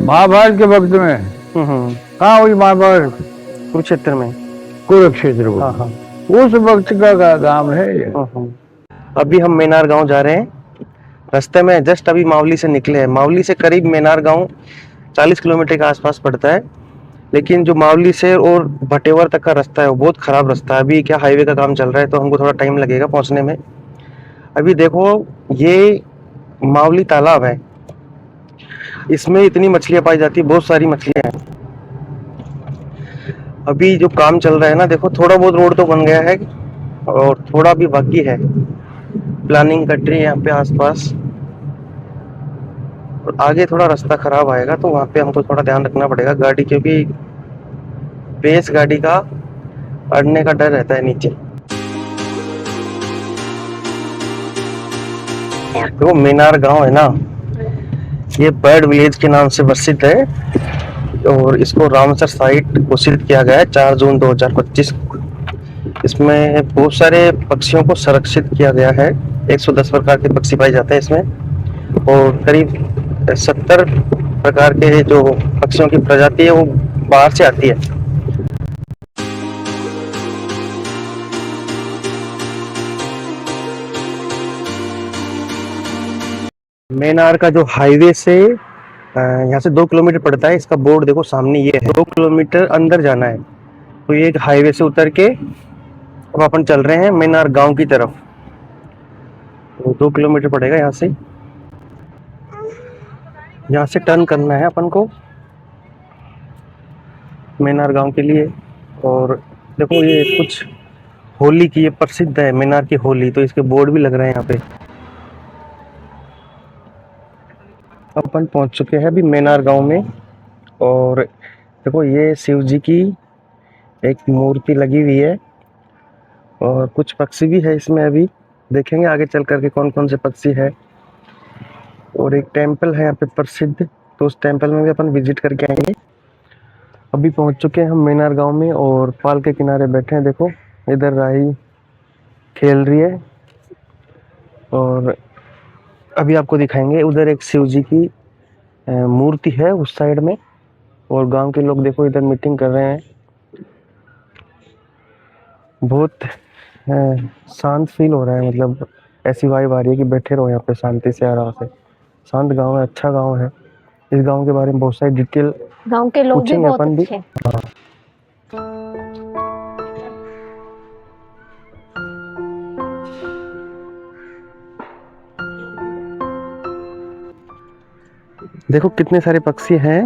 महाभारत के वक्त में। हम्म। कहाँ हुई महाभारत? कुरुक्षेत्र में। कुरुक्षेत्र को। हाँ हाँ। उस वक्त का काम है ये। अभी हम मेनार गांव जा रहे हैं। रास्ते में जस्ट अभी मावली से निकले हैं। मावली से करीब मेनार गांव 40 किलोमीटर के आसपास पड़ता है। लेकिन जो मावली से और भटेवर तक का रास्ता है वो बहुत खराब रास्ता है। अभी क्या हाईवे का काम चल रहा है तो हमको थोड़ा टाइम लगेगा पहुंचने में। अभी देखो, ये मावली तालाब है। इसमें इतनी मछलियां पाई जाती है, बहुत सारी मछलियां हैं। अभी जो काम चल रहा है ना, देखो थोड़ा बहुत रोड तो बन गया है और थोड़ा भी बाकी है। प्लानिंग कट रही है यहाँ पे आसपास। और आगे थोड़ा रास्ता खराब आएगा तो वहाँ पे हमको थोड़ा ध्यान रखना पड़ेगा गाड़ी, क्योंकि बेस गाड़ी का अड़ने का डर रहता है नीचे। तो मीनार गांव है ना, ये बर्ड विलेज के नाम से प्रसिद्ध है और इसको रामसर साइट घोषित किया गया है 4 जून 2025। इसमें बहुत सारे पक्षियों को संरक्षित किया गया है। 110 प्रकार के पक्षी पाए जाते हैं इसमें और करीब 70 प्रकार के जो पक्षियों की प्रजाति है वो बाहर से आती है। मेनार का जो हाईवे से यहाँ से 2 किलोमीटर पड़ता है, इसका बोर्ड देखो सामने ये है। 2 किलोमीटर अंदर जाना है तो ये एक हाईवे से उतर के अब अपन चल रहे हैं मेनार गांव की तरफ। तो 2 किलोमीटर पड़ेगा यहाँ से टर्न करना है अपन को मेनार गांव के लिए। और देखो ये कुछ होली की ये प्रसिद्ध है, मेनार की होली, तो इसके बोर्ड भी लग रहे हैं यहाँ पे। अपन पहुंच चुके हैं अभी मेनार गांव में। और देखो ये शिव जी की एक मूर्ति लगी हुई है और कुछ पक्षी भी है इसमें। अभी देखेंगे आगे चल करके कौन कौन से पक्षी है। और एक टेंपल है यहाँ पे प्रसिद्ध, तो उस टेंपल में भी अपन विजिट करके आएंगे। अभी पहुंच चुके हैं हम मेनार गांव में और पाल के किनारे बैठे हैं। देखो इधर राही खेल रही है और अभी आपको दिखाएंगे। उधर एक शिव जी की मूर्ति है उस साइड में और गांव के लोग देखो इधर मीटिंग कर रहे हैं। बहुत शांत फील हो रहा है, मतलब ऐसी वाइब आ रही है कि बैठे रहो यहाँ पे शांति से आराम से। शांत गांव है, अच्छा गांव है। इस गांव के बारे में बहुत सारी डिटेल गांव के लोग भी बहुत अपन भी। अच्छे हैं। हाँ। देखो कितने सारे पक्षी हैं।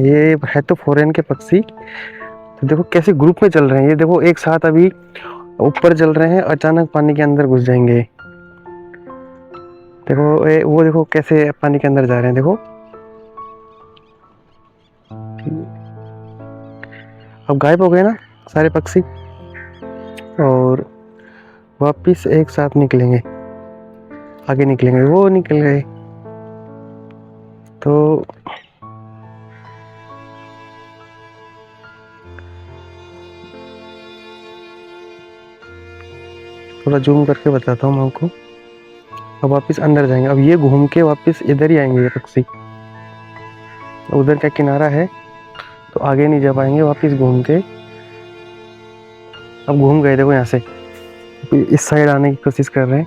ये है तो फॉरेन के पक्षी। तो देखो कैसे ग्रुप में चल रहे हैं। ये देखो एक साथ अभी ऊपर चल रहे हैं, अचानक पानी के अंदर घुस जाएंगे। देखो वो देखो कैसे पानी के अंदर जा रहे हैं। देखो अब गायब हो गए ना सारे पक्षी और वापिस एक साथ निकलेंगे, आगे निकलेंगे। वो निकल गए। तो थोड़ा जूम करके बताता हूँ मैं आपको। अब वापस अंदर जाएंगे। अब ये घूम के वापस इधर ही आएंगे ये पक्षी। उधर का किनारा है तो आगे नहीं जा पाएंगे, वापस घूम के। अब घूम गए देखो यहाँ से, इस साइड आने की कोशिश कर रहे हैं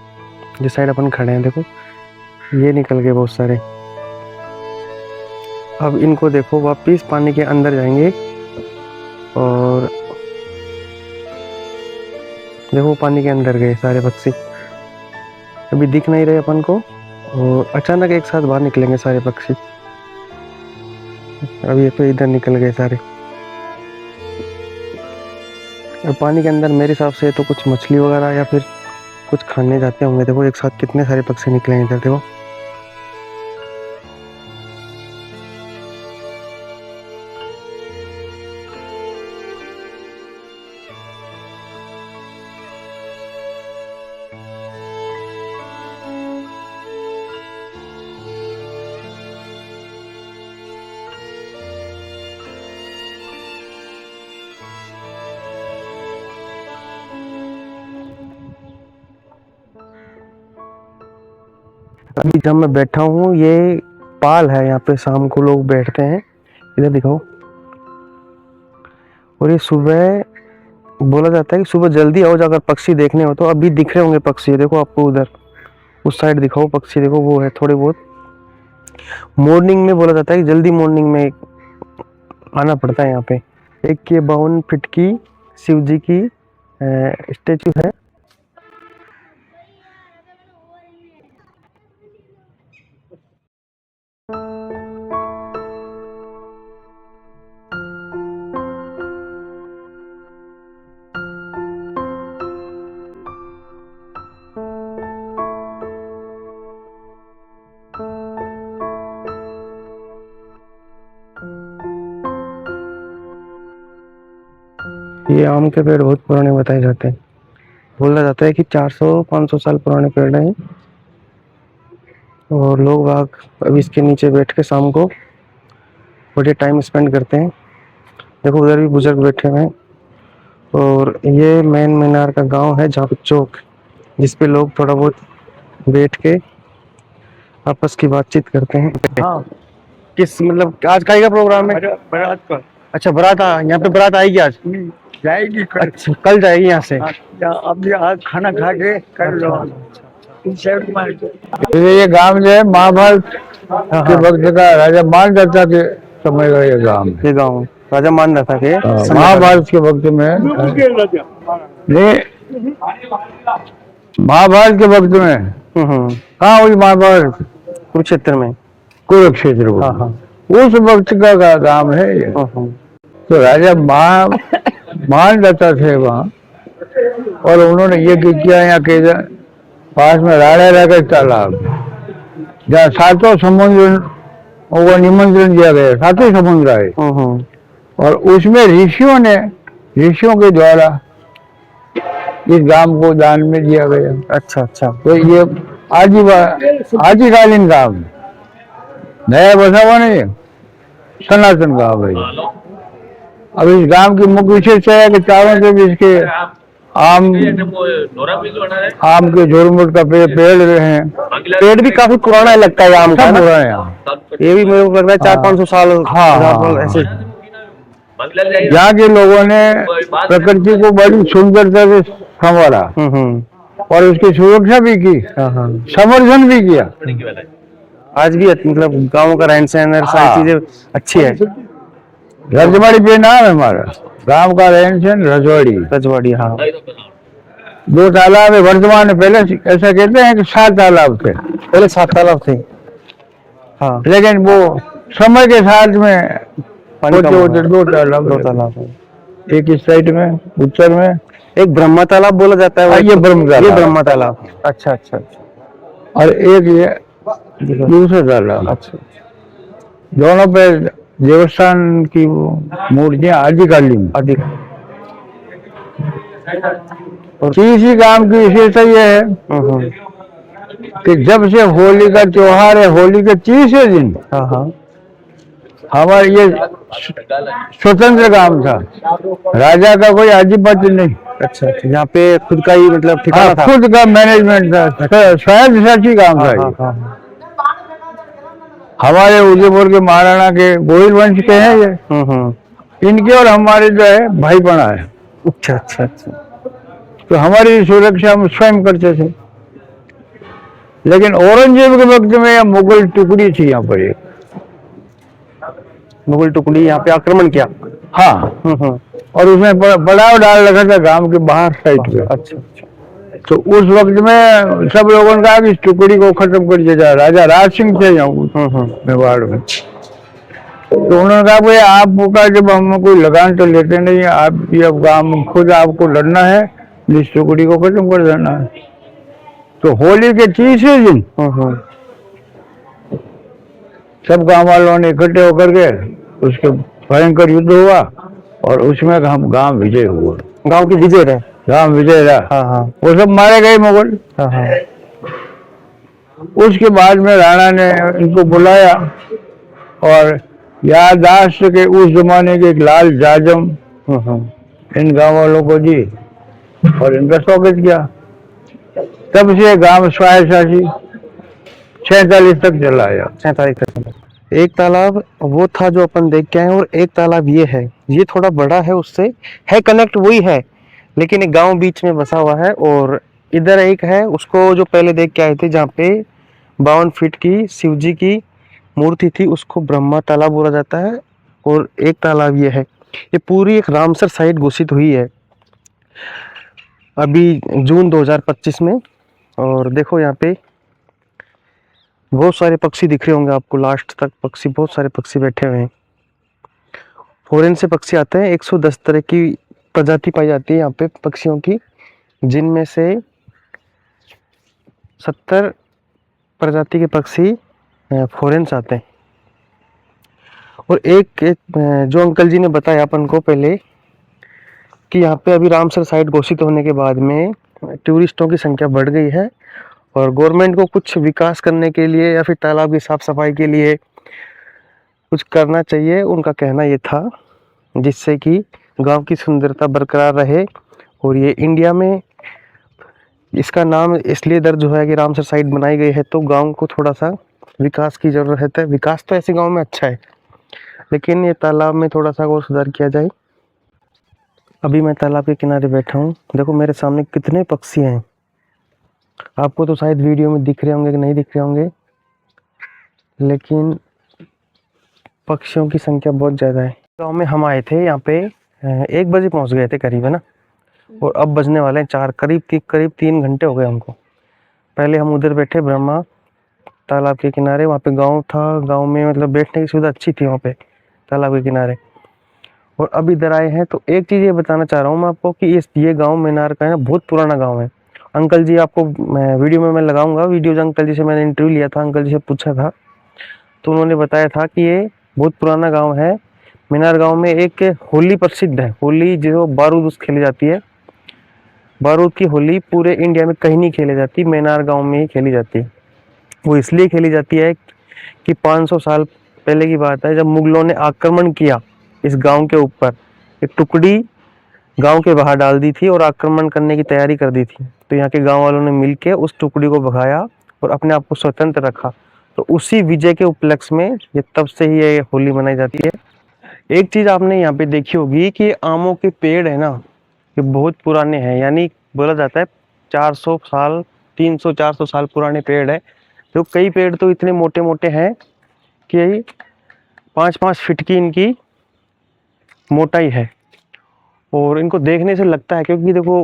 जिस साइड अपन खड़े हैं। देखो ये निकल गए बहुत सारे। अब इनको देखो वापस पानी के अंदर जाएंगे और देखो पानी के अंदर गए सारे पक्षी। अभी दिख नहीं रहे अपन को और अचानक एक साथ बाहर निकलेंगे सारे पक्षी। अब ये तो इधर निकल गए सारे। और पानी के अंदर मेरे हिसाब से तो कुछ मछली वगैरह या फिर कुछ खाने जाते होंगे। देखो एक साथ कितने सारे पक्षी निकले हैं इधर। देखो अभी जब मैं बैठा हूँ ये पाल है, यहाँ पे शाम को लोग बैठते हैं। इधर दिखाओ। और ये सुबह बोला जाता है कि सुबह जल्दी आओ, अगर पक्षी देखने हो तो। अभी दिख रहे होंगे पक्षी, देखो आपको उधर उस साइड दिखाओ पक्षी, देखो वो है थोड़े बहुत। मॉर्निंग में बोला जाता है कि जल्दी मॉर्निंग में आना पड़ता है यहाँ पे। एक ये 52 फीट की शिव जी की स्टेचू है। ये आम के पेड़ बहुत पुराने बताए जाते हैं। बोला जाता है कि 400-500 साल पुराने पेड़ हैं। और लोग बाग अब इसके नीचे बैठ के शाम को बड़े टाइम स्पेंड करते हैं। देखो उधर भी बुजुर्ग बैठे हुए हैं। और ये मेन मीनार का गांव है, जहाँ पे चौक, जिस पे लोग थोड़ा बहुत बैठ के आपस की बातचीत करते हैं। हाँ, किस मतलब आज का प्रोग्राम है? बारात पर अच्छा, बारात यहाँ पे बारात आएगी आज? जाएगी कल। अच्छा, कल जाएगी यहाँ से? अब आज खाना खा के कर लो। ये गांव जो है महाभारत के वक्त का राजा मानदाता के समय का ये गांव है। ये गांव राजा मानदाता के महाभारत के वक्त में नहीं, महाभारत के वक्त में कहाँ हुई महाभारत? कुरुक्षेत्र में, कुरुक्षेत्र को उस वक्त का गांव है ये। तो राजा मानदाता थे वहाँ, और उन्होंने ये किया यहाँ के पास में राड़ा रागर तालाब, जहाँ सातों समुद्र को निमंत्रण दिया गया, सातों समुद्र आए। और उसमें ऋषियों के द्वारा इस गांव को दान में दिया गया। अच्छा अच्छा। तो ये आदिकालीन गांव, नया बसा हुआ नहीं, सनातन गांव है। अब इस गांव की मुख्य विशेषता है कि चारों तरफ इसके आम के जोरमुट का पेड़ हैं। पेड़ भी काफी पुराना लगता है आम का, पुराना है। ये भी मेरे को लग रहा है 400-500 साल। हाँ, ऐसे यहाँ के लोगों ने प्रकृति को बड़ी सुंदरता से संवारा और उसकी सुरक्षा भी की, संवर्धन भी किया। आज भी मतलब गाँव का रहन सहन सारी चीजें अच्छी है। रजवाड़ी पे नाम है हमारा गांव का, रहन सहन रजवाड़ी। हाँ, 2 तालाब है वर्तमान में। पहले ऐसा कहते हैं कि 7 तालाब थे। पहले 7 तालाब थे। हाँ, लेकिन वो समय के साथ में होते 2 तालाब है। एक इस साइड में उत्तर में, एक ब्रह्मा तालाब बोला जाता है। ये ब्रह्मा तालाब। अच्छा अच्छा। और एक ये दूसरा तालाब। अच्छा, दोनों पे देवस्थान की मूर्तियां आदिकालीन। और तीसरी गांव की विशेषता ये है कि जब से होली का त्योहार है, होली के तीसरे दिन हमारे ये स्वतंत्र गांव था, राजा का कोई आधिपत्य नहीं। अच्छा, यहाँ पे खुद का ही मतलब ठिकाना था, खुद का मैनेजमेंट था, स्वयं शासी गांव था। हमारे उदयपुर के महाराणा के गोहिल वंश के हैं ये। इनके और हमारे जो है भाईपना है। अच्छा अच्छा अच्छा। तो हमारी सुरक्षा हम स्वयं करते थे। लेकिन औरंगजेब के वक्त में यह मुगल टुकड़ी थी, यहाँ पर एक मुगल टुकड़ी यहाँ पे आक्रमण किया। हाँ, और उसमें पड़ाव डाल रखा था गांव के बाहर साइड पे। अच्छा। तो उस वक्त में सब लोगों ने कहा कि इस टुकड़ी को खत्म कर दिया जाए। राजा राज सिंह थे यहाँ मेवाड़ में। तो उन्होंने कहा भाई आपका जब हम कोई लगान तो लेते नहीं, आप ये गांव खुद आपको लड़ना है, इस टुकड़ी को खत्म कर देना है। तो होली के तीसरे दिन सब गांव वालों ने इकट्ठे होकर के उसके भयंकर युद्ध हुआ और उसमें हम गांव विजय हुआ। गांव की विजय रहे, गांव विजय रहा। वो सब मारे गए मुगल। उसके बाद में राणा ने इनको बुलाया और याददाश्त के उस जमाने के एक लाल जाजम इन गांव वालों को दी और इनका स्वागत किया। तब से गांव स्वायत्त शासी 47 तक चला आया। 47 तक। एक तालाब वो था जो अपन देख के आए हैं, और एक तालाब ये है, ये थोड़ा बड़ा है उससे, है कनेक्ट वही है, लेकिन एक गांव बीच में बसा हुआ है। और इधर एक है, उसको जो पहले देख के आए थे, जहाँ पे 52 फीट की शिव जी की मूर्ति थी, उसको ब्रह्मा तालाब बोला जाता है। और एक तालाब ये है, ये पूरी एक रामसर साइट घोषित हुई है अभी जून 2025 में। और देखो यहाँ पे बहुत सारे पक्षी दिख रहे होंगे आपको, लास्ट तक पक्षी, बहुत सारे पक्षी बैठे हुए हैं। फॉरेन से पक्षी आते हैं, 110 तरह की प्रजाति पाई जाती है यहाँ पे पक्षियों की, जिनमें से 70 प्रजाति के पक्षी फॉरेन से आते हैं। और जो अंकल जी ने बताया अपन को पहले कि यहाँ पे अभी रामसर साइट घोषित होने के बाद में टूरिस्टों की संख्या बढ़ गई है, और गवर्नमेंट को कुछ विकास करने के लिए या फिर तालाब की साफ सफाई के लिए कुछ करना चाहिए, उनका कहना ये था, जिससे कि गांव की सुंदरता बरकरार रहे। और ये इंडिया में इसका नाम इसलिए दर्ज हुआ है कि रामसर साइट बनाई गई है, तो गांव को थोड़ा सा विकास की जरूरत है। विकास तो ऐसे गांव में अच्छा है, लेकिन ये तालाब में थोड़ा सा और सुधार किया जाए। अभी मैं तालाब के किनारे बैठा हूँ, देखो मेरे सामने कितने पक्षी हैं। आपको तो शायद वीडियो में दिख रहे होंगे कि नहीं दिख रहे होंगे, लेकिन पक्षियों की संख्या बहुत ज़्यादा है। गांव में हम आए थे, यहाँ पे 1 बजे पहुँच गए थे करीब, है ना, और अब बजने वाले हैं 4, करीब 3 घंटे हो गए हमको। पहले हम उधर बैठे ब्रह्मा तालाब के किनारे, वहाँ पे गांव था, गांव में मतलब बैठने की सुविधा अच्छी थी वहाँ पे तालाब के किनारे। और अब इधर आए हैं, तो एक चीज़ ये बताना चाह रहा हूँ मैं आपको कि ये गांव मेनार का है ना, बहुत पुराना गांव है। अंकल जी आपको वीडियो में मैं लगाऊंगा वीडियो, जो अंकल जी से मैंने इंटरव्यू लिया था, अंकल जी से पूछा था, तो उन्होंने बताया था कि ये बहुत पुराना गाँव है। मेनार गाँव में एक होली प्रसिद्ध है, होली जो बारूद खेली जाती है, बारूद की होली पूरे इंडिया में कहीं नहीं खेली जाती, मेनार गाँव में ही खेली जाती है। वो इसलिए खेली जाती है कि 500 साल पहले की बात है, जब मुगलों ने आक्रमण किया इस गांव के ऊपर, एक टुकड़ी गांव के बाहर डाल दी थी और आक्रमण करने की तैयारी कर दी थी, तो यहाँ के गांव वालों ने मिलकर उस टुकड़ी को भगाया और अपने आप को स्वतंत्र रखा। तो उसी विजय के उपलक्ष्य में ये तब से ही ये होली मनाई जाती है। एक चीज आपने यहाँ पे देखी होगी कि आमों के पेड़ है ना, ये बहुत पुराने हैं, यानी बोला जाता है 400 साल 300-400 साल पुराने पेड़ है। तो कई पेड़ तो इतने मोटे मोटे हैं कि 5-5 फीट की इनकी मोटाई है, और इनको देखने से लगता है, क्योंकि देखो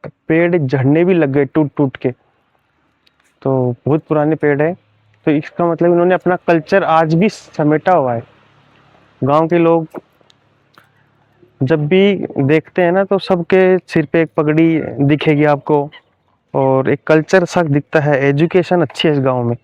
पेड़ झड़ने भी लग गए टूट टूट के, तो बहुत पुराने पेड़ है। तो इसका मतलब इन्होंने अपना कल्चर आज भी समेटा हुआ है। गांव के लोग जब भी देखते हैं ना, तो सबके सिर पे एक पगड़ी दिखेगी आपको, और एक कल्चर सा दिखता है, एजुकेशन अच्छी है इस गांव में।